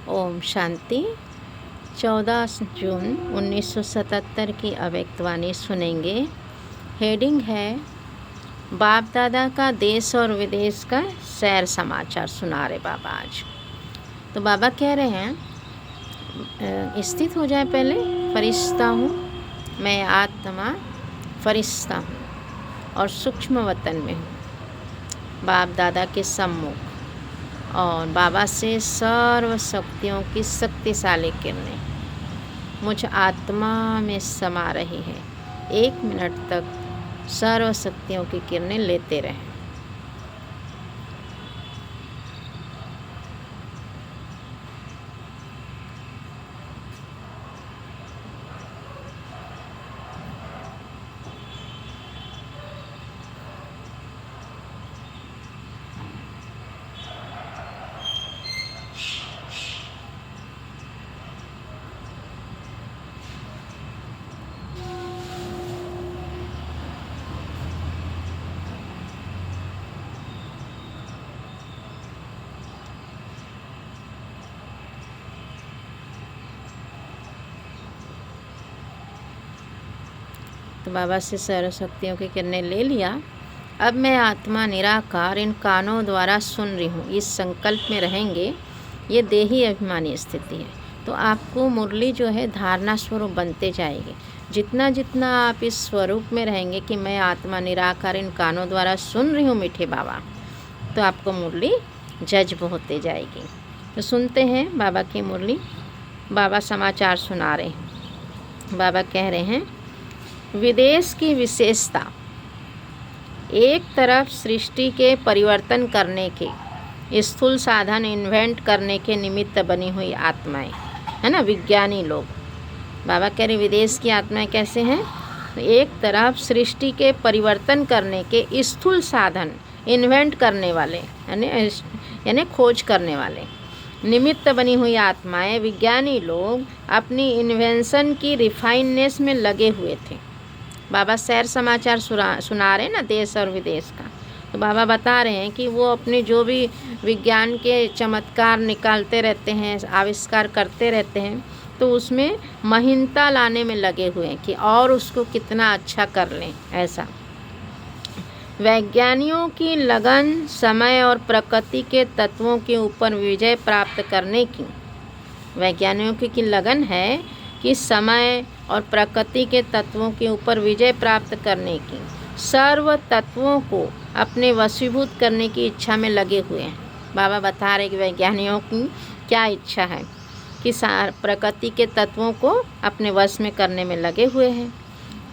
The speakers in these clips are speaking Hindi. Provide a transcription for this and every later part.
ओम शांति। 14 जून 1977 की अव्यक्तवाणी सुनेंगे। हेडिंग है बाप दादा का देश और विदेश का सैर समाचार सुना रहे बाबा आज। तो बाबा कह रहे हैं स्थित हो जाए पहले, फरिश्ता हूँ मैं, आत्मा फरिश्ता हूँ और सूक्ष्म वतन में हूँ बाप दादा के सम्मुख, और बाबा से सर्व शक्तियों की शक्तिशाली किरणें मुझ आत्मा में समा रही है। 1 मिनट तक सर्व शक्तियों की किरणें लेते रहें। तो बाबा से सर्व शक्तियों की किरणें ले लिया। अब मैं आत्मा निराकार इन कानों द्वारा सुन रही हूँ। इस संकल्प में रहेंगे, ये देही अभिमानी स्थिति है। तो आपको मुरली जो है धारणा स्वरूप बनते जाएगी। जितना जितना आप इस स्वरूप में रहेंगे कि मैं आत्मा निराकार इन कानों द्वारा सुन रही हूँ मीठे बाबा, तो आपको मुरली जज्ब होते जाएगी। तो सुनते हैं बाबा की मुरली। बाबा समाचार सुना रहे हैं। बाबा कह रहे हैं विदेश की विशेषता, एक तरफ सृष्टि के परिवर्तन करने के स्थूल साधन इन्वेंट करने के निमित्त बनी हुई आत्माएं, है ना, विज्ञानी लोग। बाबा कह रहे विदेश की आत्माएं कैसे हैं? तो एक तरफ सृष्टि के परिवर्तन करने के स्थूल साधन इन्वेंट करने वाले, यानी खोज करने वाले निमित्त बनी हुई आत्माएं, विज्ञानी लोग अपनी इन्वेंशन की रिफाइननेस में लगे हुए थे। बाबा सैर समाचार सुना रहे हैं ना देश और विदेश का। तो बाबा बता रहे हैं कि वो अपने जो भी विज्ञान के चमत्कार निकालते रहते हैं, आविष्कार करते रहते हैं, तो उसमें महीनता लाने में लगे हुए हैं कि और उसको कितना अच्छा कर लें। ऐसा वैज्ञानिकों की लगन समय और प्रकृति के तत्वों के ऊपर विजय प्राप्त करने की, वैज्ञानिकों की लगन है कि समय और प्रकृति के तत्वों के ऊपर विजय प्राप्त करने की, सर्व तत्वों को अपने वशीभूत करने की इच्छा में लगे हुए हैं। बाबा बता रहे कि वैज्ञानिकों की क्या इच्छा है कि प्रकृति के तत्वों को अपने वश में करने में लगे हुए हैं।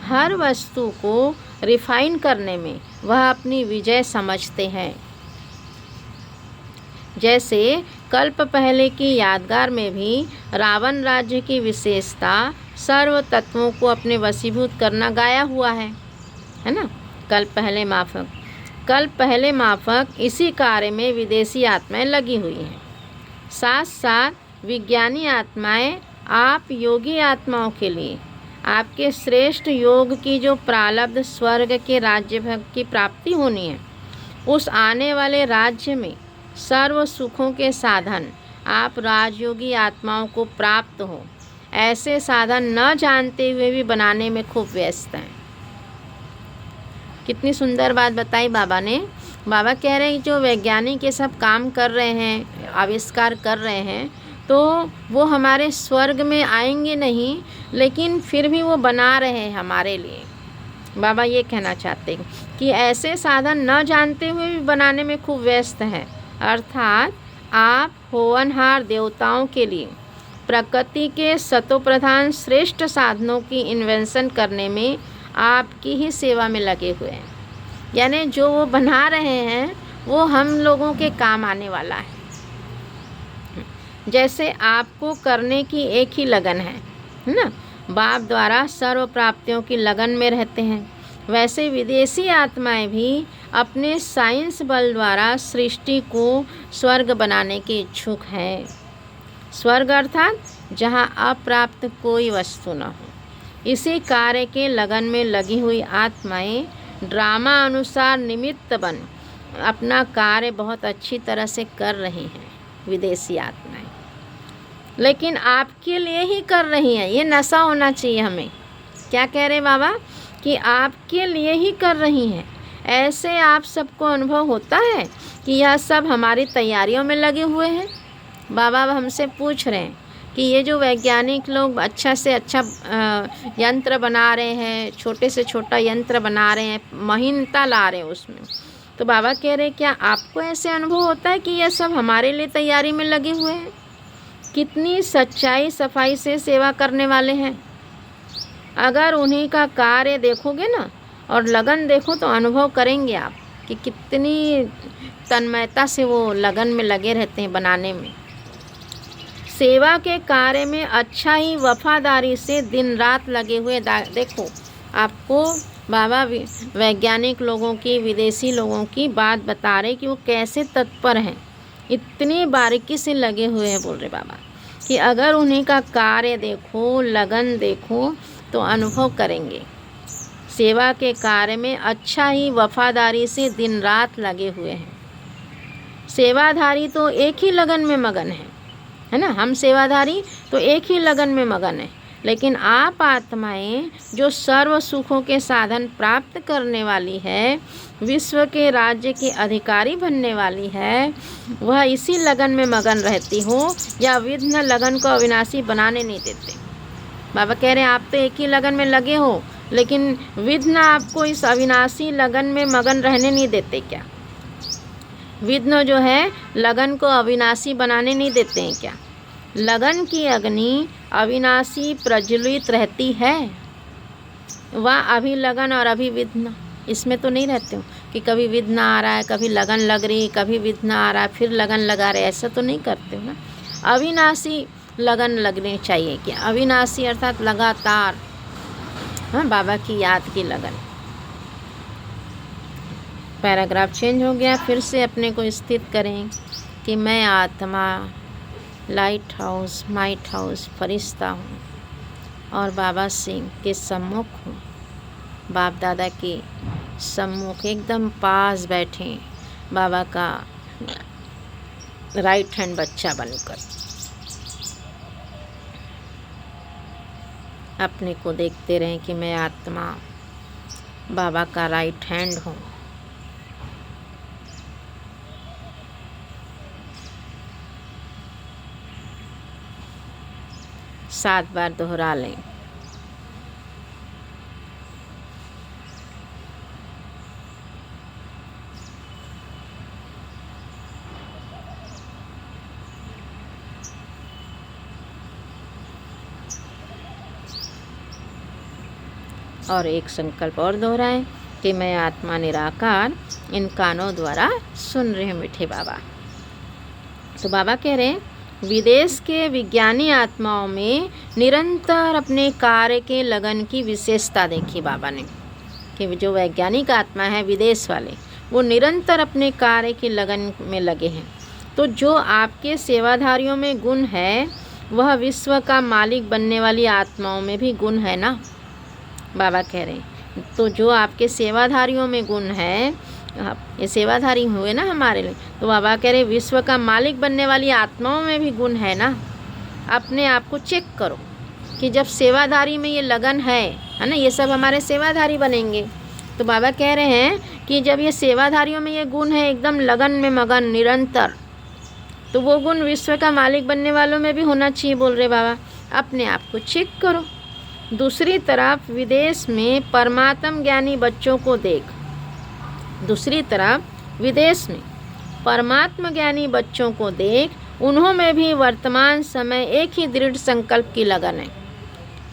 हर वस्तु को रिफाइन करने में वह अपनी विजय समझते हैं। जैसे कल्प पहले की यादगार में भी रावण राज्य की विशेषता सर्व तत्वों को अपने वशीभूत करना गाया हुआ है ना। कल्प पहले माफक इसी कार्य में विदेशी आत्माएं लगी हुई हैं। साथ साथ विज्ञानी आत्माएं आप योगी आत्माओं के लिए आपके श्रेष्ठ योग की जो प्रारब्ध स्वर्ग के राज्य भाग की प्राप्ति होनी है, उस आने वाले राज्य में सर्व सुखों के साधन आप राजयोगी आत्माओं को प्राप्त हो, ऐसे साधन न जानते हुए भी बनाने में खूब व्यस्त हैं। कितनी सुंदर बात बताई बाबा ने। बाबा कह रहे हैं कि जो वैज्ञानिक ये सब काम कर रहे हैं, आविष्कार कर रहे हैं, तो वो हमारे स्वर्ग में आएंगे नहीं, लेकिन फिर भी वो बना रहे हैं हमारे लिए। बाबा ये कहना चाहते हैं कि ऐसे साधन न जानते हुए भी बनाने में खूब व्यस्त हैं। अर्थात आप होनहार देवताओं के लिए प्रकृति के सतोप्रधान श्रेष्ठ साधनों की इन्वेंशन करने में आपकी ही सेवा में लगे हुए हैं। यानी जो वो बना रहे हैं वो हम लोगों के काम आने वाला है। जैसे आपको करने की एक ही लगन है ना, बाप द्वारा सर्व प्राप्तियों की लगन में रहते हैं, वैसे विदेशी आत्माएं भी अपने साइंस बल द्वारा सृष्टि को स्वर्ग बनाने के इच्छुक हैं। स्वर्ग अर्थात जहां अप्राप्त कोई वस्तु न हो। इसी कार्य के लगन में लगी हुई आत्माएं ड्रामा अनुसार निमित्त बन अपना कार्य बहुत अच्छी तरह से कर रही हैं। विदेशी आत्माएं लेकिन आपके लिए ही कर रही हैं। ये नशा होना चाहिए हमें। क्या कह रहे बाबा कि आपके लिए ही कर रही हैं। ऐसे आप सबको अनुभव होता है कि यह सब हमारी तैयारियों में लगे हुए हैं। बाबा अब हमसे पूछ रहे हैं कि ये जो वैज्ञानिक लोग अच्छा से अच्छा यंत्र बना रहे हैं, छोटे से छोटा यंत्र बना रहे हैं, महीनता ला रहे हैं उसमें, तो बाबा कह रहे हैं क्या आपको ऐसे अनुभव होता है कि यह सब हमारे लिए तैयारी में लगे हुए हैं? कितनी सच्चाई सफाई से सेवा करने वाले हैं। अगर उन्हीं का कार्य देखोगे ना और लगन देखो तो अनुभव करेंगे आप कि कितनी तन्मयता से वो लगन में लगे रहते हैं बनाने में। सेवा के कार्य में अच्छा ही वफादारी से दिन रात लगे हुए। देखो आपको बाबा वैज्ञानिक लोगों की, विदेशी लोगों की बात बता रहे कि वो कैसे तत्पर हैं, इतनी बारीकी से लगे हुए हैं। बोल रहे बाबा कि अगर उन्हीं का कार्य देखो, लगन देखो तो अनुभव करेंगे। सेवा के कार्य में अच्छा ही वफादारी से दिन रात लगे हुए हैं। सेवाधारी तो एक ही लगन में मगन है ना। हम सेवाधारी तो एक ही लगन में मगन है। लेकिन आप आत्माएं जो सर्व सुखों के साधन प्राप्त करने वाली है, विश्व के राज्य के अधिकारी बनने वाली है, वह इसी लगन में मगन रहती हो या विघ्न लगन को अविनाशी बनाने नहीं देते। बाबा कह रहे हैं आप तो एक ही लगन में लगे हो, लेकिन विघ्न आपको इस अविनाशी लगन में मगन रहने नहीं देते। क्या विघ्न जो है लगन को अविनाशी बनाने नहीं देते हैं क्या? लगन की अग्नि अविनाशी प्रज्वलित रहती है। वह अभी लगन और अभी विघ्न, इसमें तो नहीं रहते हो कि कभी विघ्न आ रहा है, कभी लगन लग रही, कभी विघ्न आ रहा है, फिर लगन लगा रहे, ऐसा तो नहीं करते हो ना। अविनाशी लगन लगनी चाहिए कि अविनाशी अर्थात लगातार, हाँ, बाबा की याद की लगन। पैराग्राफ चेंज हो गया। फिर से अपने को स्थित करें कि मैं आत्मा लाइट हाउस, माइट हाउस फरिश्ता हूँ और बाबा सिंह के सम्मुख हूँ। बाप दादा के सम्मुख एकदम पास बैठे बाबा का राइट हैंड बच्चा बनकर अपने को देखते रहें कि मैं आत्मा बाबा का राइट हैंड हूँ। सात बार दोहरा लें। और एक संकल्प और दोहराएं कि मैं आत्मा निराकार इन कानों द्वारा सुन रहे हैं मीठे बाबा। तो बाबा कह रहे हैं विदेश के विज्ञानी आत्माओं में निरंतर अपने कार्य के लगन की विशेषता देखी बाबा ने कि जो वैज्ञानिक आत्मा है विदेश वाले, वो निरंतर अपने कार्य की लगन में लगे हैं। तो जो आपके सेवाधारियों में गुण है, वह विश्व का मालिक बनने वाली आत्माओं में भी गुण है ना। बाबा कह रहे हैं तो जो आपके सेवाधारियों में गुण है, ये सेवाधारी हुए ना हमारे लिए, तो बाबा कह रहे विश्व का मालिक बनने वाली आत्माओं में भी गुण है ना। अपने आप को चेक करो कि जब सेवाधारी में ये लगन है ना, ये सब हमारे सेवाधारी बनेंगे। तो बाबा कह रहे हैं कि जब ये सेवाधारियों में ये गुण है, एकदम लगन में मगन निरंतर, तो वो गुण विश्व का मालिक बनने वालों में भी होना चाहिए। बोल रहे बाबा अपने आप को चेक करो। दूसरी तरफ विदेश में परमात्म ज्ञानी बच्चों को देख, दूसरी तरफ विदेश में परमात्म ज्ञानी बच्चों को देख, उन्होंने भी वर्तमान समय एक ही दृढ़ संकल्प की लगन है।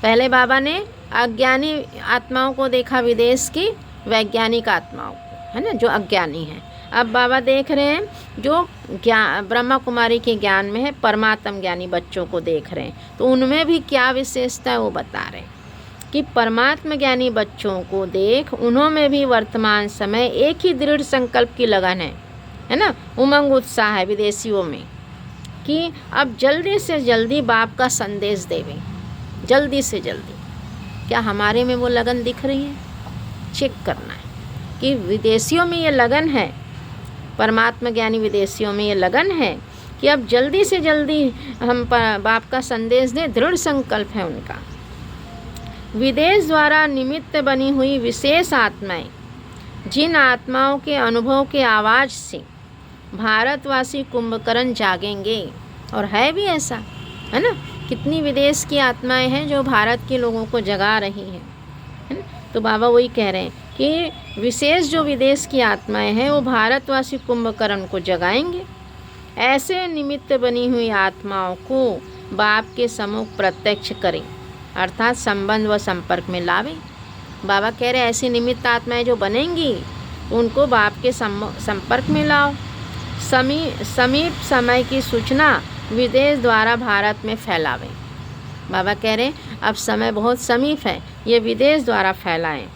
पहले बाबा ने अज्ञानी आत्माओं को देखा, विदेश की वैज्ञानिक आत्माओं को, है ना, जो अज्ञानी हैं। अब बाबा देख रहे हैं जो ज्ञान ब्रह्मा कुमारी के ज्ञान में है, परमात्म ज्ञानी बच्चों को देख रहे हैं। तो उनमें भी क्या विशेषता है वो बता रहे हैं कि परमात्म ज्ञानी बच्चों को देख, उन्होंने भी वर्तमान समय एक ही दृढ़ संकल्प की लगन है ना, उमंग उत्साह है विदेशियों में कि अब जल्दी से जल्दी बाप का संदेश देवें, जल्दी से जल्दी। क्या हमारे में वो लगन दिख रही है? चेक करना है कि विदेशियों में ये लगन है, परमात्मा ज्ञानी विदेशियों में ये लगन है कि अब जल्दी से जल्दी हम बाप का संदेश दें, दृढ़ संकल्प है उनका। विदेश द्वारा निमित्त बनी हुई विशेष आत्माएं, जिन आत्माओं के अनुभव के आवाज़ से भारतवासी कुंभकर्ण जागेंगे, और है भी ऐसा, है ना। कितनी विदेश की आत्माएं हैं जो भारत के लोगों को जगा रही हैं, है ना। तो बाबा वही कह रहे हैं कि विशेष जो विदेश की आत्माएं हैं वो भारतवासी कुंभकर्ण को जगाएंगे। ऐसे निमित्त बनी हुई आत्माओं को बाप के सम्मुख प्रत्यक्ष करें, अर्थात संबंध व संपर्क में लावें। बाबा कह रहे हैं ऐसी निमित्त आत्माएं जो बनेंगी उनको बाप के संपर्क में लाओ। समीप समय की सूचना विदेश द्वारा भारत में फैलावें। बाबा कह रहे हैं अब समय बहुत समीप है, ये विदेश द्वारा फैलाएं,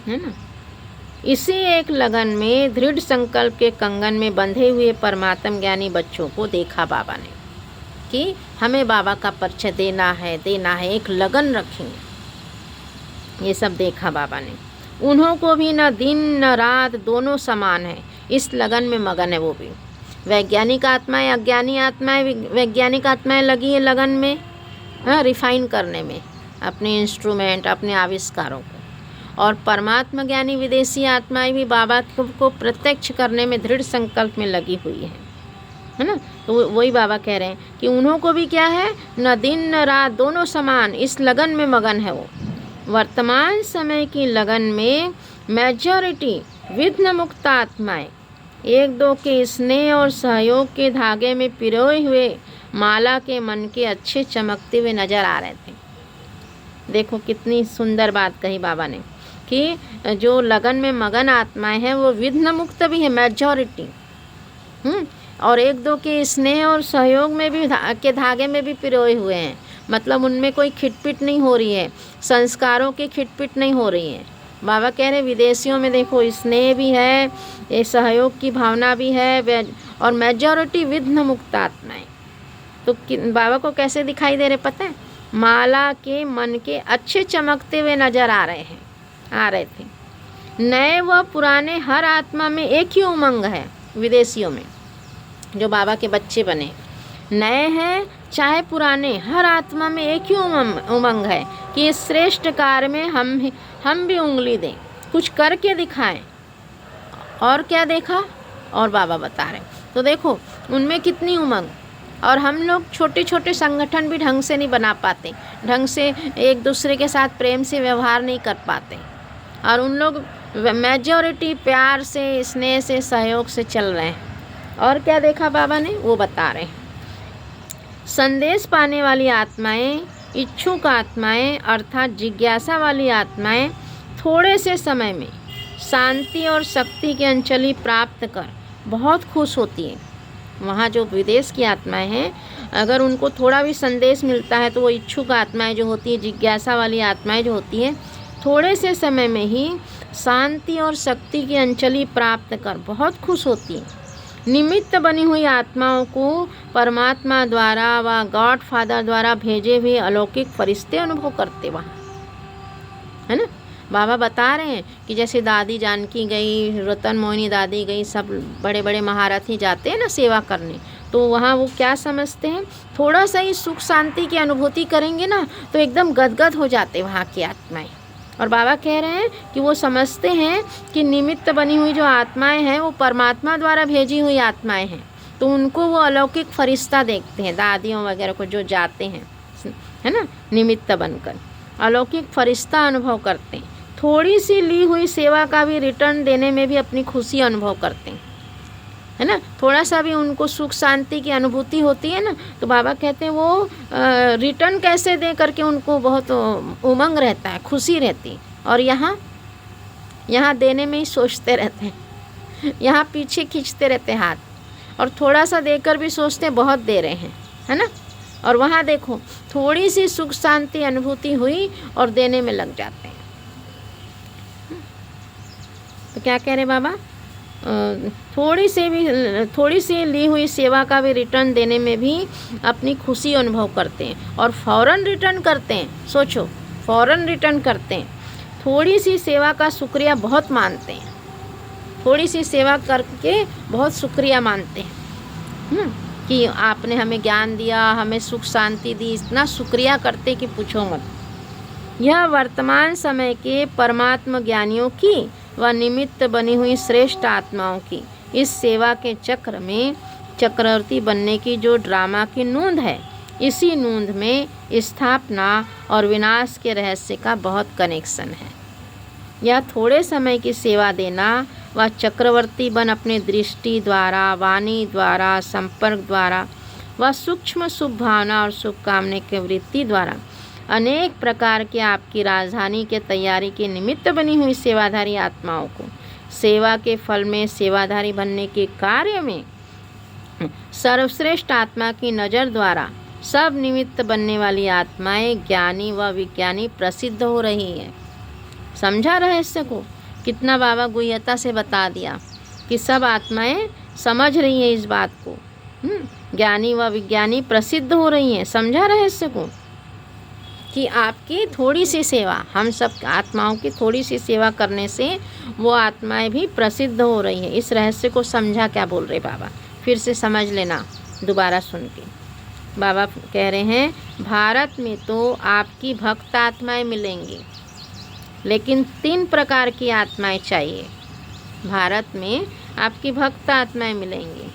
है ना। इसी एक लगन में दृढ़ संकल्प के कंगन में बंधे हुए परमात्म ज्ञानी बच्चों को देखा बाबा ने कि हमें बाबा का परिचय देना है, एक लगन रखेंगे। ये सब देखा बाबा ने। उन्हों को भी न दिन न रात दोनों समान है, इस लगन में मगन है वो भी। वैज्ञानिक आत्माएं, अज्ञानी आत्माएं, वैज्ञानिक आत्माएं लगी है लगन में, हाँ, रिफाइन करने में अपने इंस्ट्रूमेंट, अपने आविष्कारों को। और परमात्मा ज्ञानी विदेशी आत्माएं भी बाबा को प्रत्यक्ष करने में दृढ़ संकल्प में लगी हुई है ना। तो वही बाबा कह रहे हैं कि उन्हों को भी क्या है, न दिन न रात दोनों समान, इस लगन में मगन है वो। वर्तमान समय की लगन में मेजॉरिटी विघ्न मुक्त आत्माएं एक दो के स्नेह और सहयोग के धागे में पिरोए हुए माला के मन के अच्छे चमकते हुए नजर आ रहे थे। देखो कितनी सुंदर बात कही बाबा ने कि जो लगन में मगन आत्माएं हैं वो विघ्न मुक्त भी है, मेजॉरिटी, और एक दो के स्नेह और सहयोग में भी के धागे में भी पिरोए हुए हैं। मतलब उनमें कोई खिटपिट नहीं हो रही है, संस्कारों की खिटपिट नहीं हो रही है। बाबा कह रहे विदेशियों में देखो स्नेह भी है, ये सहयोग की भावना भी है, और मेजॉरिटी विघ्न मुक्त आत्माएं। तो बाबा को कैसे दिखाई दे रहे पता है, माला के मन के अच्छे चमकते हुए नजर आ रहे थे। नए व पुराने हर आत्मा में एक ही उमंग है। विदेशियों में जो बाबा के बच्चे बने, नए हैं चाहे पुराने, हर आत्मा में एक ही उमंग है कि इस श्रेष्ठ कार्य में हम भी उंगली दें, कुछ करके दिखाएं। और क्या देखा, और बाबा बता रहे। तो देखो उनमें कितनी उमंग। और हम लोग छोटे छोटे संगठन भी ढंग से नहीं बना पाते, ढंग से एक दूसरे के साथ प्रेम से व्यवहार नहीं कर पाते, और उन लोग मेजॉरिटी प्यार से, स्नेह से, सहयोग से चल रहे हैं। और क्या देखा बाबा ने, वो बता रहे हैं। संदेश पाने वाली आत्माएं, इच्छुक आत्माएं अर्थात जिज्ञासा वाली आत्माएं थोड़े से समय में शांति और शक्ति की अंजलि प्राप्त कर बहुत खुश होती हैं। वहाँ जो विदेश की आत्माएं हैं, अगर उनको थोड़ा भी संदेश मिलता है तो वो इच्छुक आत्माएं जो होती है, जिज्ञासा वाली आत्माएं जो होती हैं, थोड़े से समय में ही शांति और शक्ति की अंजलि प्राप्त कर बहुत खुश होती हैं। निमित्त बनी हुई आत्माओं को परमात्मा द्वारा व गॉड फादर द्वारा भेजे हुए अलौकिक फरिश्ते अनुभव करते वहाँ, है ना। बाबा बता रहे हैं कि जैसे दादी जानकी गई, रतन मोहिनी दादी गई, सब बड़े बड़े महारथी जाते हैं ना सेवा करने, तो वहाँ वो क्या समझते हैं, थोड़ा सा ही सुख शांति की अनुभूति करेंगे ना तो एकदम गदगद हो जाते वहाँ की आत्माएं। और बाबा कह रहे हैं कि वो समझते हैं कि निमित्त बनी हुई जो आत्माएं हैं वो परमात्मा द्वारा भेजी हुई आत्माएं हैं, तो उनको वो अलौकिक फरिश्ता देखते हैं, दादियों वगैरह को जो जाते हैं, है ना, निमित्त बनकर अलौकिक फरिश्ता अनुभव करते हैं। थोड़ी सी ली हुई सेवा का भी रिटर्न देने में भी अपनी खुशी अनुभव करते हैं, है ना। थोड़ा सा भी उनको सुख शांति की अनुभूति होती है ना, तो बाबा कहते हैं वो रिटर्न कैसे दे करके उनको बहुत उमंग रहता है, खुशी रहती है। और यहाँ देने में ही सोचते रहते हैं, यहाँ पीछे खींचते रहते हैं हाथ, और थोड़ा सा देकर भी सोचते हैं बहुत दे रहे हैं, है ना। और वहाँ देखो थोड़ी सी सुख शांति अनुभूति हुई और देने में लग जाते हैं। तो क्या कह रहे बाबा, थोड़ी सी ली हुई सेवा का भी रिटर्न देने में भी अपनी खुशी अनुभव करते हैं, और फौरन रिटर्न करते हैं। सोचो, फौरन रिटर्न करते हैं। थोड़ी सी सेवा का शुक्रिया बहुत मानते हैं, थोड़ी सी सेवा करके बहुत शुक्रिया मानते हैं। कि आपने हमें ज्ञान दिया, हमें सुख शांति दी, इतना शुक्रिया करते कि पूछो मत। यह वर्तमान समय के परमात्म ज्ञानियों की व निमित्त बनी हुई श्रेष्ठ आत्माओं की इस सेवा के चक्र में चक्रवर्ती बनने की जो ड्रामा की नूंद है, इसी नूंद में स्थापना और विनाश के रहस्य का बहुत कनेक्शन है। यह थोड़े समय की सेवा देना व चक्रवर्ती बन अपने दृष्टि द्वारा, वाणी द्वारा, संपर्क द्वारा व सूक्ष्म शुभ भावना और शुभकामना के वृत्ति द्वारा अनेक प्रकार के आपकी राजधानी के तैयारी के निमित्त बनी हुई सेवाधारी आत्माओं को सेवा के फल में सेवाधारी बनने के कार्य में सर्वश्रेष्ठ आत्मा की नज़र द्वारा सब निमित्त बनने वाली आत्माएं ज्ञानी व विज्ञानी प्रसिद्ध हो रही है। समझा रहस्य को? कितना बाबा गुह्यता से बता दिया कि सब आत्माएं समझ रही हैं इस बात को। ज्ञानी व विज्ञानी प्रसिद्ध हो रही हैं। समझा रहस्य को कि आपकी थोड़ी सी सेवा, हम सब आत्माओं की थोड़ी सी सेवा करने से वो आत्माएं भी प्रसिद्ध हो रही हैं। इस रहस्य को समझा? क्या बोल रहे बाबा? फिर से समझ लेना दोबारा सुन के। बाबा कह रहे हैं भारत में तो आपकी भक्त आत्माएं मिलेंगी, लेकिन 3 प्रकार की आत्माएं चाहिए। भारत में आपकी भक्त आत्माएं मिलेंगी,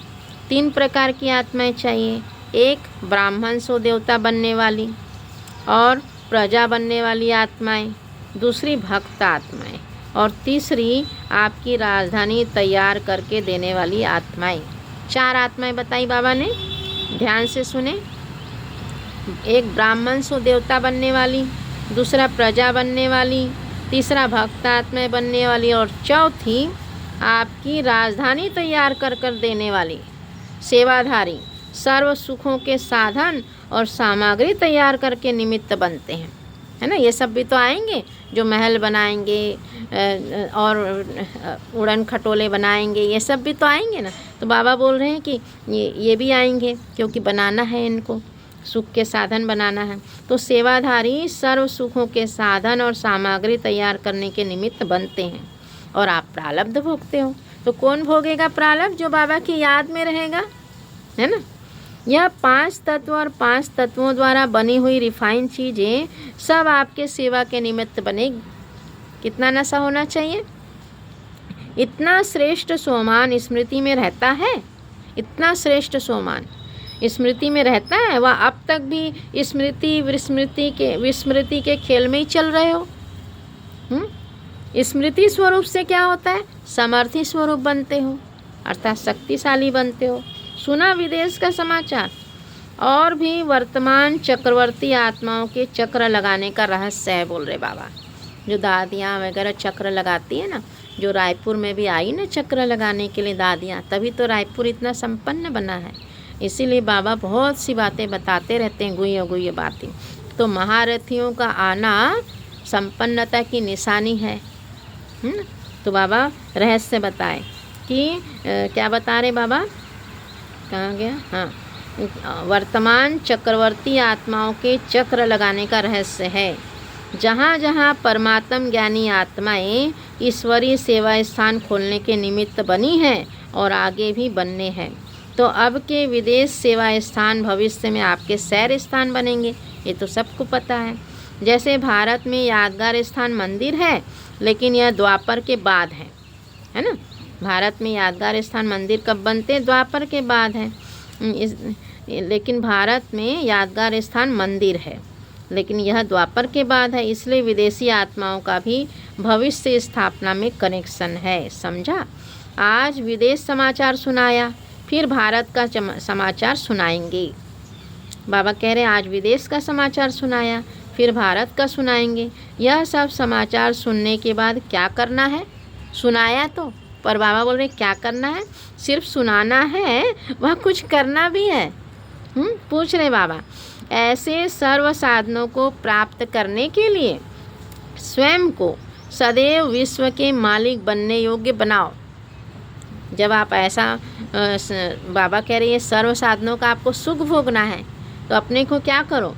3 प्रकार की आत्माएं चाहिए। एक ब्राह्मण सो देवता बनने वाली और प्रजा बनने वाली आत्माएं, दूसरी भक्त आत्माएं और तीसरी आपकी राजधानी तैयार करके देने वाली आत्माएं। 4 आत्माएं बताई बाबा ने, ध्यान से सुने। एक ब्राह्मण सो देवता बनने वाली, दूसरा प्रजा बनने वाली, तीसरा भक्त आत्माएं बनने वाली और चौथी आपकी राजधानी तैयार कर देने वाली सेवाधारी, सर्व सुखों के साधन और सामग्री तैयार करके निमित्त बनते हैं, है ना। ये सब भी तो आएंगे जो महल बनाएंगे और उड़न खटोले बनाएंगे, ये सब भी तो आएंगे ना। तो बाबा बोल रहे हैं कि ये भी आएंगे, क्योंकि बनाना है इनको, सुख के साधन बनाना है। तो सेवाधारी सर्व सुखों के साधन और सामग्री तैयार करने के निमित्त बनते हैं और आप प्रारब्ध भोगते हो। तो कौन भोगेगा प्रारब्ध? जो बाबा की याद में रहेगा, है ना। यह 5 तत्व और 5 तत्वों द्वारा बनी हुई रिफाइंड चीज़ें सब आपके सेवा के निमित्त बनेगी। कितना नशा होना चाहिए? इतना श्रेष्ठ सोमान स्मृति में रहता है, इतना श्रेष्ठ सोमान स्मृति में रहता है। वह अब तक भी स्मृति विस्मृति के खेल में ही चल रहे हो। स्मृति स्वरूप से क्या होता है? समर्थी स्वरूप बनते हो, अर्थात शक्तिशाली बनते हो। सुना विदेश का समाचार? और भी वर्तमान चक्रवर्ती आत्माओं के चक्र लगाने का रहस्य है, बोल रहे बाबा। जो दादियाँ वगैरह चक्र लगाती है ना, जो रायपुर में भी आई ना चक्र लगाने के लिए दादियाँ, तभी तो रायपुर इतना संपन्न बना है। इसीलिए बाबा बहुत सी बातें बताते रहते हैं, गुह्य बातें। तो महारथियों का आना संपन्नता की निशानी है। तो बाबा रहस्य बताए कि क्या बता रहे बाबा? कहाँ गया? हाँ, वर्तमान चक्रवर्ती आत्माओं के चक्र लगाने का रहस्य है। जहाँ जहाँ परमात्म ज्ञानी आत्माएं ईश्वरीय सेवा स्थान खोलने के निमित्त बनी हैं और आगे भी बनने हैं, तो अब के विदेश सेवा स्थान भविष्य में आपके सैर स्थान बनेंगे। ये तो सबको पता है। जैसे भारत में यादगार स्थान मंदिर है, लेकिन यह द्वापर के बाद है ना। भारत में यादगार स्थान मंदिर कब बनते हैं? द्वापर के बाद है। लेकिन भारत में यादगार स्थान मंदिर है, लेकिन यह द्वापर के बाद है। इसलिए विदेशी आत्माओं का भी भविष्य स्थापना में कनेक्शन है। समझा? आज विदेश समाचार सुनाया, फिर भारत का समाचार सुनाएंगे। बाबा कह रहे हैं आज विदेश का समाचार सुनाया, फिर भारत का सुनाएंगे। यह सब समाचार सुनने के बाद क्या करना है? सुनाया तो, पर बाबा बोल रहे क्या करना है? सिर्फ सुनाना है, वह कुछ करना भी है। पूछ रहे बाबा, ऐसे सर्व साधनों को प्राप्त करने के लिए स्वयं को सदैव विश्व के मालिक बनने योग्य बनाओ। जब आप ऐसा बाबा कह रहे हैं सर्व साधनों का आपको सुख भोगना है, तो अपने को क्या करो?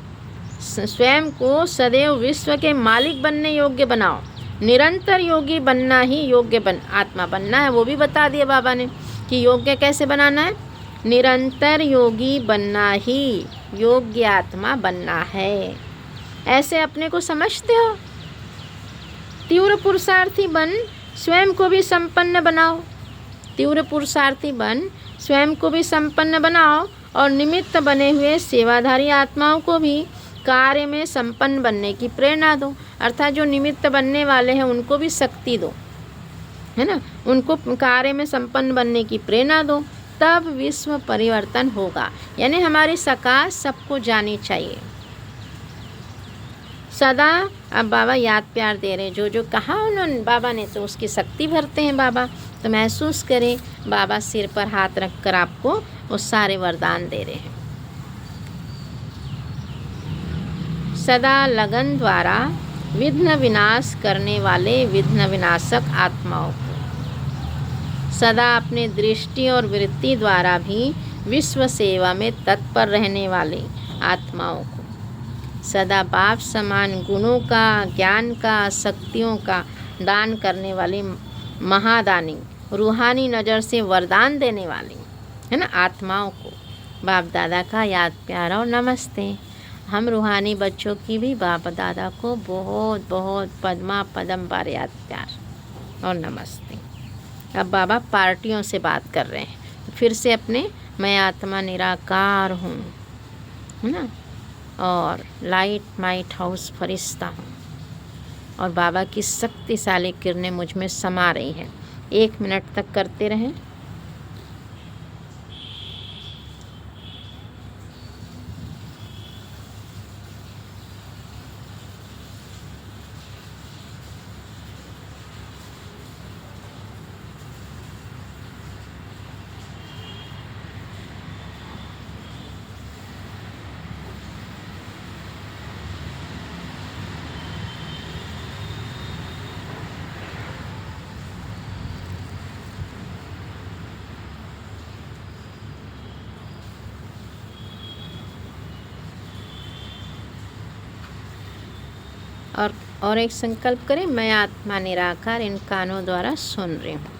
स्वयं को सदैव विश्व के मालिक बनने योग्य बनाओ। निरंतर योगी बनना ही योग्य आत्मा बनना है। वो भी बता दिया बाबा ने कि योग्य कैसे बनाना है। निरंतर योगी बनना ही योग्य आत्मा बनना है। ऐसे अपने को समझते हो? तीव्र पुरुषार्थी बन स्वयं को भी संपन्न बनाओ। तीव्र पुरुषार्थी बन स्वयं को भी संपन्न बनाओ और निमित्त बने हुए सेवाधारी आत्माओं को भी कार्य में संपन्न बनने की प्रेरणा दो। अर्थात जो निमित्त बनने वाले हैं उनको भी शक्ति दो, है ना, उनको कार्य में संपन्न बनने की प्रेरणा दो, तब विश्व परिवर्तन होगा। यानी हमारी सकाश सबको जानी चाहिए। सदा अब बाबा याद प्यार दे रहे हैं, जो जो कहा उन्होंने बाबा ने तो उसकी शक्ति भरते हैं बाबा। तो महसूस करें बाबा सिर पर हाथ रखकर आपको वो सारे वरदान दे रहे हैं। सदा लगन द्वारा विघ्न विनाश करने वाले विघ्न विनाशक आत्माओं को, सदा अपने दृष्टि और वृत्ति द्वारा भी विश्व सेवा में तत्पर रहने वाले आत्माओं को, सदा बाप समान गुणों का, ज्ञान का, शक्तियों का दान करने वाली महादानी, रूहानी नज़र से वरदान देने वाली, है ना, आत्माओं को बाप दादा का याद प्यार और नमस्ते। हम रूहानी बच्चों की भी बाप दादा को बहुत बहुत पद्मा पदम बार याद प्यार और नमस्ते। अब बाबा पार्टियों से बात कर रहे हैं। फिर से अपने मैं आत्मा निराकार हूँ, है ना, और लाइट माइट हाउस फरिश्ता हूँ और बाबा की शक्तिशाली किरणें मुझ में समा रही हैं। 1 मिनट तक करते रहें। और एक संकल्प करें, मैं आत्मा निराकार इन कानों द्वारा सुन रही हूँ।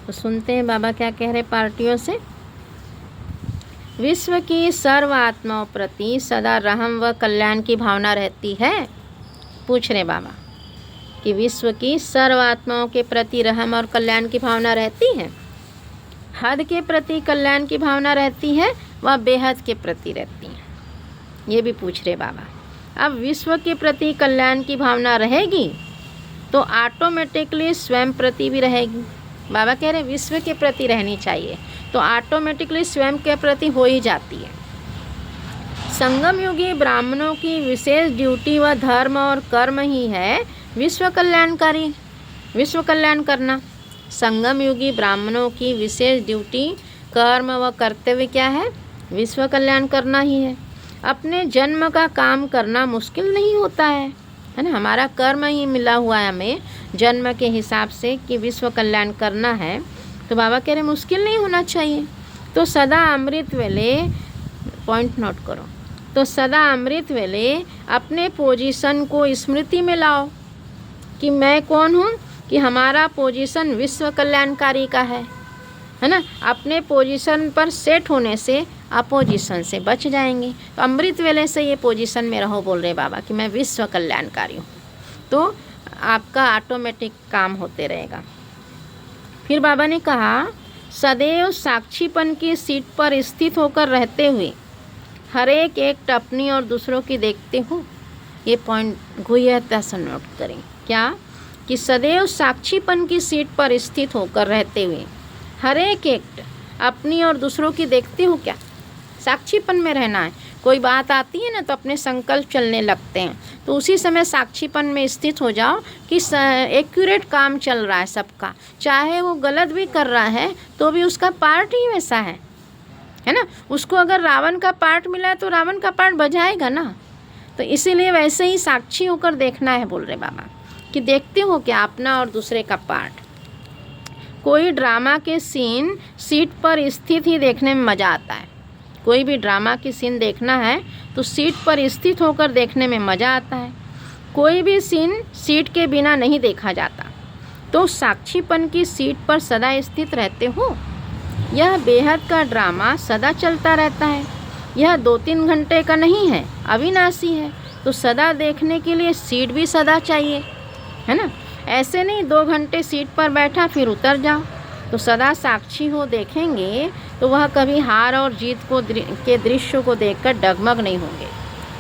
तो सुनते हैं बाबा क्या कह रहे पार्टियों से। विश्व की सर्व आत्माओं प्रति सदा रहम व कल्याण की भावना रहती है। पूछ रहे बाबा कि विश्व की सर्व आत्माओं के प्रति रहम और कल्याण की भावना रहती है। हद के प्रति कल्याण की भावना रहती है व बेहद के प्रति रहती है, ये भी पूछ रहे बाबा। अब विश्व के प्रति कल्याण की भावना रहेगी तो ऑटोमेटिकली स्वयं प्रति भी रहेगी। बाबा कह रहे विश्व के प्रति रहनी चाहिए, तो ऑटोमेटिकली स्वयं के प्रति हो ही जाती है। संगम युगी ब्राह्मणों की विशेष ड्यूटी व धर्म और कर्म ही है विश्व कल्याणकारी, विश्व कल्याण करना। संगम युगी ब्राह्मणों की विशेष ड्यूटी, कर्म व कर्तव्य क्या है? विश्व कल्याण करना ही है। अपने जन्म का काम करना मुश्किल नहीं होता है ना। हमारा कर्म ही मिला हुआ है हमें जन्म के हिसाब से कि विश्व कल्याण करना है, तो बाबा कह रहे मुश्किल नहीं होना चाहिए। तो सदा अमृत वेले, पॉइंट नोट करो, तो सदा अमृत वेले अपने पोजीशन को स्मृति में लाओ कि मैं कौन हूँ, कि हमारा पोजीशन विश्व कल्याणकारी का है ना। अपने पोजीशन पर सेट होने से अपोजिशन से बच जाएंगे। तो अमृत वेले से ये पोजीशन में रहो, बोल रहे बाबा कि मैं विश्व कल्याणकारी हूँ, तो आपका ऑटोमेटिक काम होते रहेगा। फिर बाबा ने कहा सदैव साक्षीपन की सीट पर स्थित होकर रहते हुए हर एक अपनी और दूसरों की देखते हो। ये पॉइंट गुह्यता से नोट करें क्या, कि सदैव साक्षीपन की सीट पर स्थित होकर रहते हुए हर एक अपनी और दूसरों की देखते हो। क्या साक्षीपन में रहना है। कोई बात आती है ना तो अपने संकल्प चलने लगते हैं, तो उसी समय साक्षीपन में स्थित हो जाओ कि एक्यूरेट काम चल रहा है सबका, चाहे वो गलत भी कर रहा है तो भी उसका पार्ट ही वैसा है ना। उसको अगर रावण का पार्ट मिला है तो रावण का पार्ट बजाएगा ना। तो इसीलिए वैसे ही साक्षी होकर देखना है, बोल रहे बाबा कि देखते हो क्या अपना और दूसरे का पार्ट। कोई ड्रामा के सीन सीट पर स्थित ही देखने में मज़ा आता है। कोई भी ड्रामा की सीन देखना है तो सीट पर स्थित होकर देखने में मज़ा आता है। कोई भी सीन सीट के बिना नहीं देखा जाता। तो साक्षीपन की सीट पर सदा स्थित रहते हो, यह बेहद का ड्रामा सदा चलता रहता है। यह 2-3 घंटे का नहीं है, अविनाशी है। तो सदा देखने के लिए सीट भी सदा चाहिए, है ना। ऐसे नहीं 2 घंटे सीट पर बैठा फिर उतर जाओ। तो सदा साक्षी हो देखेंगे तो वह कभी हार और जीत के दृश्य को देखकर डगमग नहीं होंगे।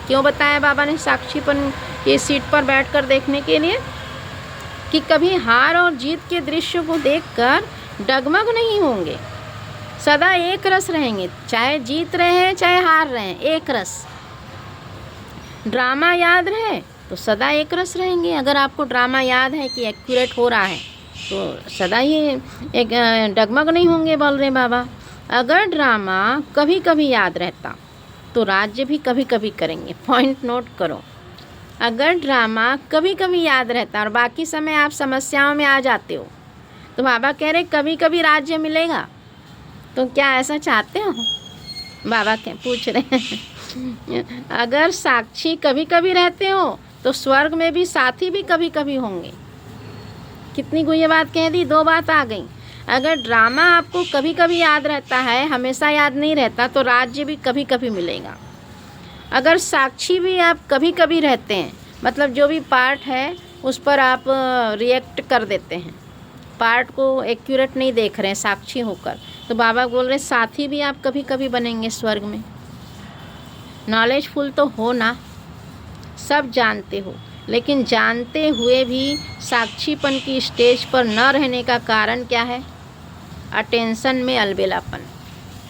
क्यों बताया बाबा ने साक्षीपन ये सीट पर बैठकर देखने के लिए? कि कभी हार और जीत के दृश्य को देखकर डगमग नहीं होंगे, सदा एक रस रहेंगे। चाहे जीत रहे हैं चाहे हार रहे हैं, एक रस। ड्रामा याद रहे तो सदा एक रस रहेंगे। अगर आपको ड्रामा याद है कि एक्यूरेट हो रहा है तो सदा ही एक डगमग नहीं होंगे, बोल रहे बाबा। अगर ड्रामा कभी कभी याद रहता तो राज्य भी कभी कभी करेंगे। पॉइंट नोट करो। अगर ड्रामा कभी कभी याद रहता और बाकी समय आप समस्याओं में आ जाते हो तो बाबा कह रहे कभी कभी राज्य मिलेगा। तो क्या ऐसा चाहते हो? बाबा क्या पूछ रहे हैं। अगर साक्षी कभी कभी रहते हो तो स्वर्ग में भी साथी भी कभी कभी होंगे। कितनी गुह्य बात कह दी, 2 बात आ गई। अगर ड्रामा आपको कभी कभी याद रहता है, हमेशा याद नहीं रहता, तो राज्य भी कभी कभी मिलेगा। अगर साक्षी भी आप कभी कभी रहते हैं, मतलब जो भी पार्ट है उस पर आप रिएक्ट कर देते हैं, पार्ट को एक्यूरेट नहीं देख रहे हैं साक्षी होकर, तो बाबा बोल रहे साथी भी आप कभी कभी बनेंगे स्वर्ग में। नॉलेजफुल तो हो ना, सब जानते हो, लेकिन जानते हुए भी साक्षीपन की स्टेज पर न रहने का कारण क्या है? अटेंशन में अलबेलापन।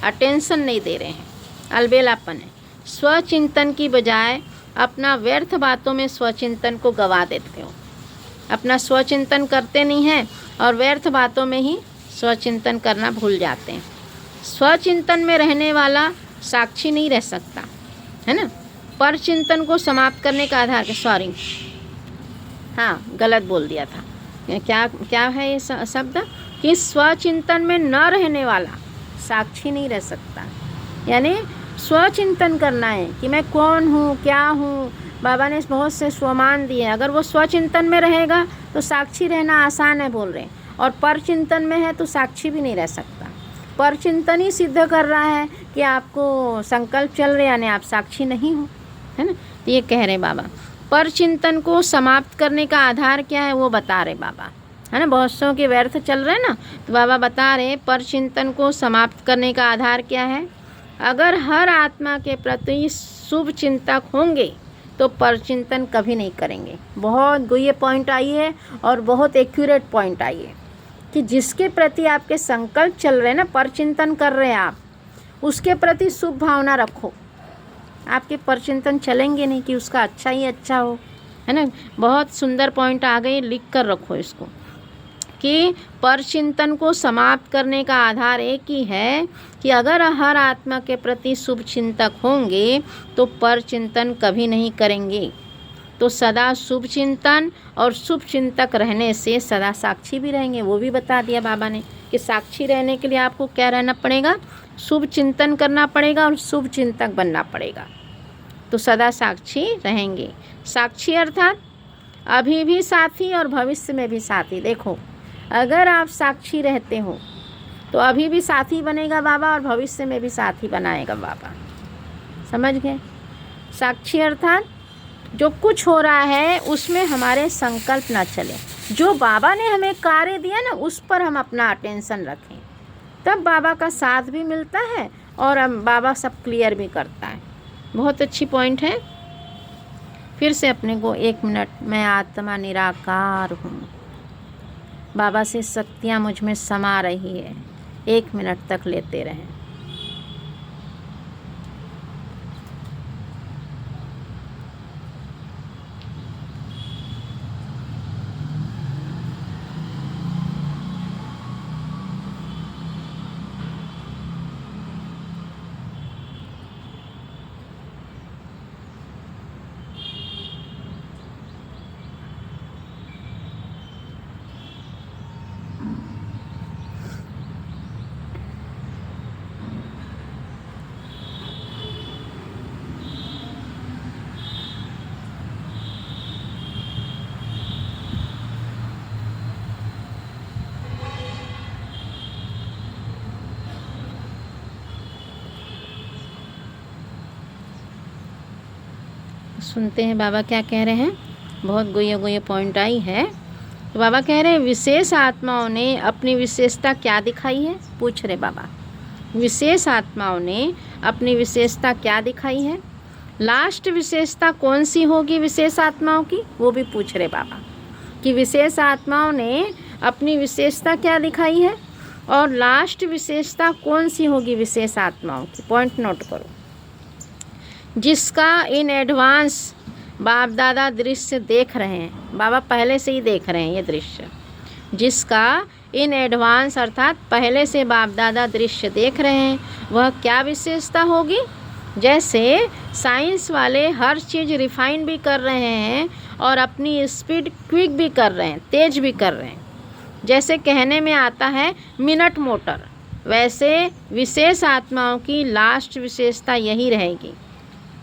अटेंशन नहीं दे रहे हैं, अलबेलापन है। स्वचिंतन की बजाय अपना व्यर्थ बातों में स्वचिंतन को गवा देते हो। अपना स्वचिंतन करते नहीं हैं और व्यर्थ बातों में ही स्वचिंतन करना भूल जाते हैं। स्वचिंतन में रहने वाला साक्षी नहीं रह सकता, है ना। पर चिंतन को समाप्त करने का आधार, सॉरी हाँ गलत बोल दिया था। क्या है ये शब्द कि स्वचिंतन में न रहने वाला साक्षी नहीं रह सकता। यानी स्वचिंतन करना है कि मैं कौन हूँ, क्या हूँ। बाबा ने बहुत से स्वमान दिए। अगर वो स्वचिंतन में रहेगा तो साक्षी रहना आसान है, बोल रहे हैं। और पर चिंतन में है तो साक्षी भी नहीं रह सकता। पर चिंतन ही सिद्ध कर रहा है कि आपको संकल्प चल रहे, यानी आप साक्षी नहीं हो, है ना। तो ये कह रहे बाबा। पर चिंतन को समाप्त करने का आधार क्या है वो बता रहे बाबा, है ना। बहुत सौ के व्यर्थ चल रहे हैं ना, तो बाबा बता रहे पर चिंतन को समाप्त करने का आधार क्या है। अगर हर आत्मा के प्रति शुभ चिंतक होंगे तो पर चिंतन कभी नहीं करेंगे। बहुत गुह्य पॉइंट आई है और बहुत एक्यूरेट पॉइंट आई है कि जिसके प्रति आपके संकल्प चल रहे हैं ना, पर चिंतन कर रहे हैं आप, उसके प्रति शुभ भावना रखो। आपके परचिंतन चलेंगे नहीं कि उसका अच्छा ही अच्छा हो, है ना। बहुत सुंदर पॉइंट आ गई, लिख कर रखो इसको कि परचिंतन को समाप्त करने का आधार एक ही है कि अगर हर आत्मा के प्रति शुभ चिंतक होंगे तो परचिंतन कभी नहीं करेंगे। तो सदा शुभ चिंतन और शुभ चिंतक रहने से सदा साक्षी भी रहेंगे। वो भी बता दिया बाबा ने कि साक्षी रहने के लिए आपको क्या रहना पड़ेगा, शुभ चिंतन करना पड़ेगा और शुभ चिंतक बनना पड़ेगा। तो सदा साक्षी रहेंगे। साक्षी अर्थात अभी भी साथी और भविष्य में भी साथी। देखो, अगर आप साक्षी रहते हो तो अभी भी साथी बनेगा बाबा और भविष्य में भी साथी बनाएगा बाबा। समझ गए? साक्षी अर्थात जो कुछ हो रहा है उसमें हमारे संकल्प ना चले। जो बाबा ने हमें कार्य दिया ना, उस पर हम अपना अटेंशन रखें, तब बाबा का साथ भी मिलता है और बाबा सब क्लियर भी करता है। बहुत अच्छी पॉइंट है। फिर से अपने को 1 मिनट, मैं आत्मा निराकार हूँ, बाबा से शक्तियाँ मुझ में समा रही है, 1 मिनट तक लेते रहें। सुनते हैं बाबा क्या कह रहे हैं। बहुत गोये पॉइंट आई है। तो बाबा कह रहे हैं विशेष आत्माओं ने अपनी विशेषता क्या दिखाई है, पूछ रहे बाबा। विशेष आत्माओं ने अपनी विशेषता क्या दिखाई है, लास्ट विशेषता कौन सी होगी विशेष आत्माओं की, वो भी पूछ रहे बाबा कि विशेष आत्माओं ने अपनी विशेषता क्या दिखाई है और लास्ट विशेषता कौन सी होगी विशेष आत्माओं की। पॉइंट नोट करो। जिसका इन एडवांस बाप दादा दृश्य देख रहे हैं, बाबा पहले से ही देख रहे हैं ये दृश्य। जिसका इन एडवांस अर्थात पहले से बाप दादा दृश्य देख रहे हैं, वह क्या विशेषता होगी। जैसे साइंस वाले हर चीज़ रिफाइन भी कर रहे हैं और अपनी स्पीड क्विक भी कर रहे हैं, तेज भी कर रहे हैं। जैसे कहने में आता है मिनट मोटर, वैसे विशेष आत्माओं की लास्ट विशेषता यही रहेगी।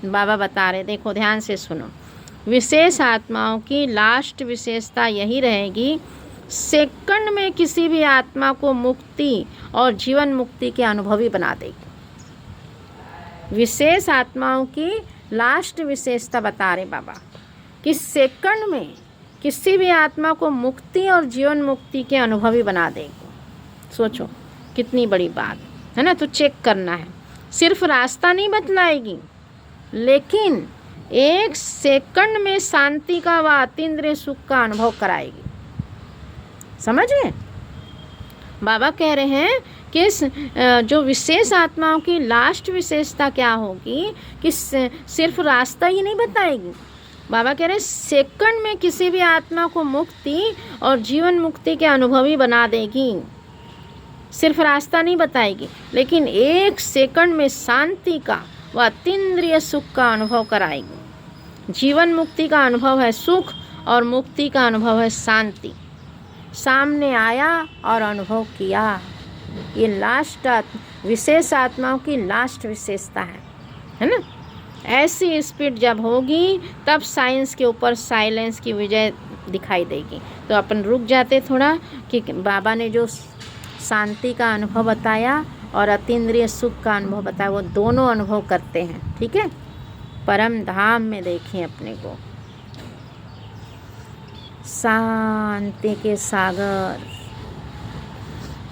बाबा बता रहे, देखो ध्यान से सुनो। विशेष आत्माओं की लास्ट विशेषता यही रहेगी, सेकंड में किसी भी आत्मा को मुक्ति और जीवन मुक्ति के अनुभवी बना देगी। विशेष आत्माओं की लास्ट विशेषता बता रहे बाबा कि सेकंड में किसी भी आत्मा को मुक्ति और जीवन मुक्ति के अनुभवी बना देगी। सोचो कितनी बड़ी बात है ना। तो चेक करना है, सिर्फ रास्ता नहीं बतलाएगी, लेकिन एक सेकंड में शांति का व अतीन्द्रिय सुख का अनुभव कराएगी। समझ गए। बाबा कह रहे हैं कि जो विशेष आत्माओं की लास्ट विशेषता क्या होगी कि सिर्फ रास्ता ही नहीं बताएगी। बाबा कह रहे हैं सेकंड में किसी भी आत्मा को मुक्ति और जीवन मुक्ति के अनुभवी बना देगी। सिर्फ रास्ता नहीं बताएगी, लेकिन एक सेकंड में शांति का व अतीन्द्रिय सुख का अनुभव कराएगी। जीवन मुक्ति का अनुभव है सुख और मुक्ति का अनुभव है शांति। सामने आया और अनुभव किया। ये लास्ट विशेष आत्माओं की लास्ट विशेषता है ना। ऐसी स्पीड जब होगी तब साइंस के ऊपर साइलेंस की विजय दिखाई देगी। तो अपन रुक जाते थोड़ा कि बाबा ने जो शांति का अनुभव बताया और अतीन्द्रिय सुख का अनुभव बताया, वो दोनों अनुभव करते हैं। ठीक है, परम धाम में देखें अपने को, शांति के सागर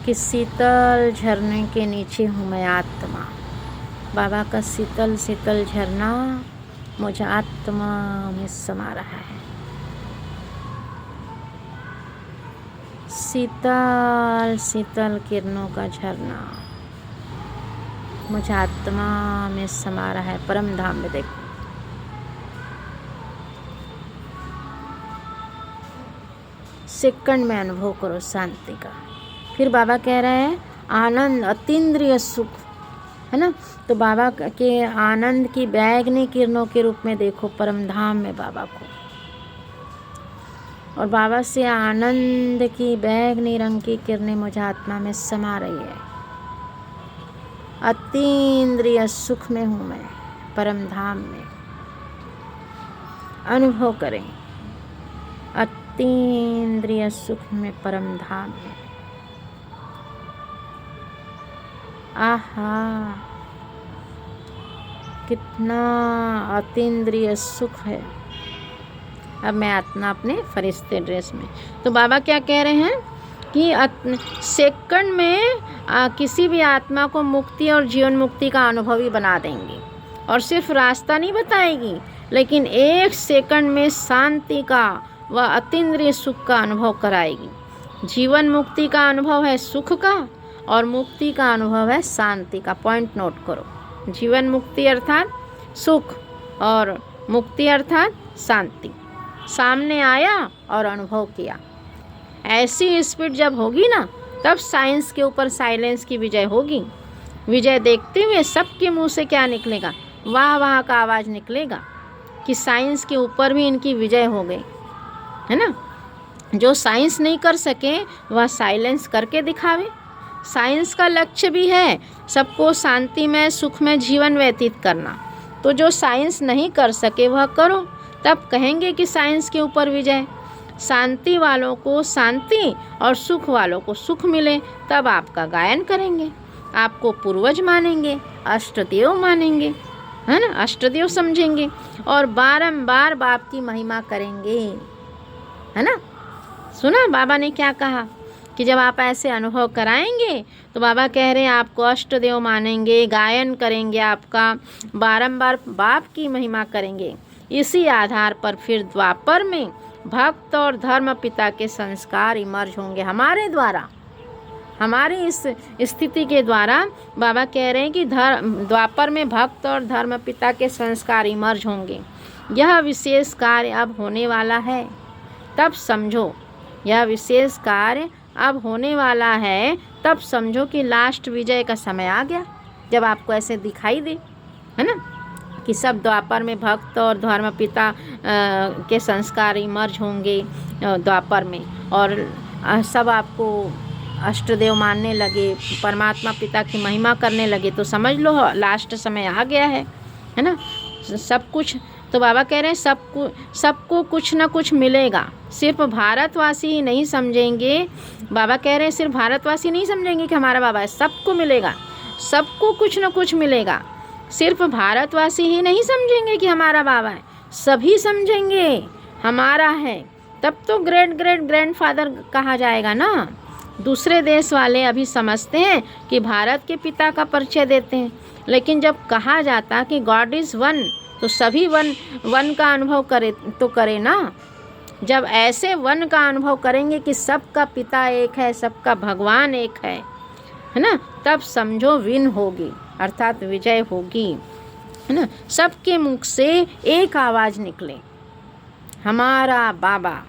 कि शीतल झरने के नीचे हूँ मैं आत्मा। बाबा का शीतल शीतल झरना मुझे आत्मा में समा रहा है। शीतल शीतल किरणों का झरना मुझे आत्मा में समा रहा है। परम धाम में देखो, सेकंड में अनुभव करो शांति का। फिर बाबा कह रहे हैं आनंद अतीन्द्रिय सुख है ना। तो बाबा के आनंद की बैगनी किरणों के रूप में देखो परम धाम में बाबा को, और बाबा से आनंद की बैगनी रंग की किरणें मुझे आत्मा में समा रही है। अतीन्द्रिय सुख में हूँ मैं परम धाम में। अनुभव करें अतीन्द्रिय सुख में परम धाम है। आहा कितना अतीन्द्रिय सुख है। अब मैं आत्मा अपने फरिश्ते ड्रेस में। तो बाबा क्या कह रहे हैं कि सेकंड में किसी भी आत्मा को मुक्ति और जीवन मुक्ति का अनुभवी बना देंगे, और सिर्फ रास्ता नहीं बताएगी, लेकिन एक सेकंड में शांति का व अतीन्द्रिय सुख का अनुभव कराएगी। जीवन मुक्ति का अनुभव है सुख का और मुक्ति का अनुभव है शांति का। पॉइंट नोट करो, जीवन मुक्ति अर्थात सुख और मुक्ति अर्थात शांति। सामने आया और अनुभव किया। ऐसी स्पीड जब होगी ना, तब साइंस के ऊपर साइलेंस की विजय होगी। विजय देखते हुए सबके मुंह से क्या निकलेगा, वाह वाह का आवाज़ निकलेगा कि साइंस के ऊपर भी इनकी विजय हो गई है ना। जो साइंस नहीं कर सके वह साइलेंस करके दिखावे। साइंस का लक्ष्य भी है सबको शांति में सुख में जीवन व्यतीत करना, तो जो साइंस नहीं कर सके वह करो, तब कहेंगे कि साइंस के ऊपर विजय। शांति वालों को शांति और सुख वालों को सुख मिले, तब आपका गायन करेंगे, आपको पूर्वज मानेंगे, अष्टदेव मानेंगे है ना, अष्टदेव समझेंगे और बारंबार बाप की महिमा करेंगे, है ना। सुना बाबा ने क्या कहा कि जब आप ऐसे अनुभव कराएंगे तो बाबा कह रहे हैं आपको अष्टदेव मानेंगे, गायन करेंगे, आपका बारंबार बाप की महिमा करेंगे। इसी आधार पर फिर द्वापर में भक्त और धर्म पिता के संस्कार इमर्ज होंगे हमारे द्वारा। हमारी इस स्थिति के द्वारा बाबा कह रहे हैं कि द्वापर में भक्त और धर्म पिता के संस्कार इमर्ज होंगे। यह विशेष कार्य अब होने वाला है, तब समझो। यह विशेष कार्य अब होने वाला है, तब समझो कि लास्ट विजय का समय आ गया। जब आपको ऐसे दिखाई दे, है ना, कि सब द्वापर में भक्त और धर्म पिता के संस्कार इमर्ज होंगे द्वापर में, और सब आपको अष्टदेव मानने लगे, परमात्मा पिता की महिमा करने लगे, तो समझ लो लास्ट समय आ गया है ना। सब कुछ, तो बाबा कह रहे हैं सबको कुछ ना कुछ मिलेगा। सिर्फ भारतवासी ही नहीं समझेंगे, बाबा कह रहे हैं सिर्फ भारतवासी नहीं समझेंगे कि हमारा बाबा है, सबको मिलेगा, सबको कुछ ना कुछ मिलेगा। सिर्फ भारतवासी ही नहीं समझेंगे कि हमारा बाबा है, सभी समझेंगे हमारा है, तब तो ग्रेट ग्रेट ग्रैंडफादर कहा जाएगा ना। दूसरे देश वाले अभी समझते हैं कि भारत के पिता का परिचय देते हैं, लेकिन जब कहा जाता कि गॉड इज़ वन, तो सभी वन का अनुभव करे ना। जब ऐसे वन का अनुभव करेंगे कि सबका पिता एक है, सबका भगवान एक है ना, तब समझो विन होगी, अर्थात विजय होगी, है ना। सबके मुख से एक आवाज़ निकले, हमारा बाबा,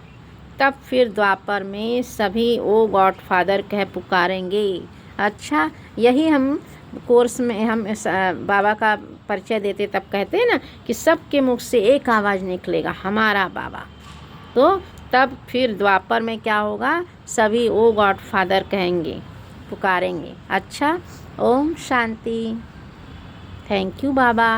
तब फिर द्वापर में सभी ओ गॉड फादर कह पुकारेंगे। अच्छा, यही हम कोर्स में हम बाबा का परिचय देते तब कहते हैं ना कि सबके मुख से एक आवाज़ निकलेगा, हमारा बाबा। तो तब फिर द्वापर में क्या होगा, सभी ओ गॉड फादर कहेंगे, पुकारेंगे। अच्छा, Om Shanti. Thank you Baba.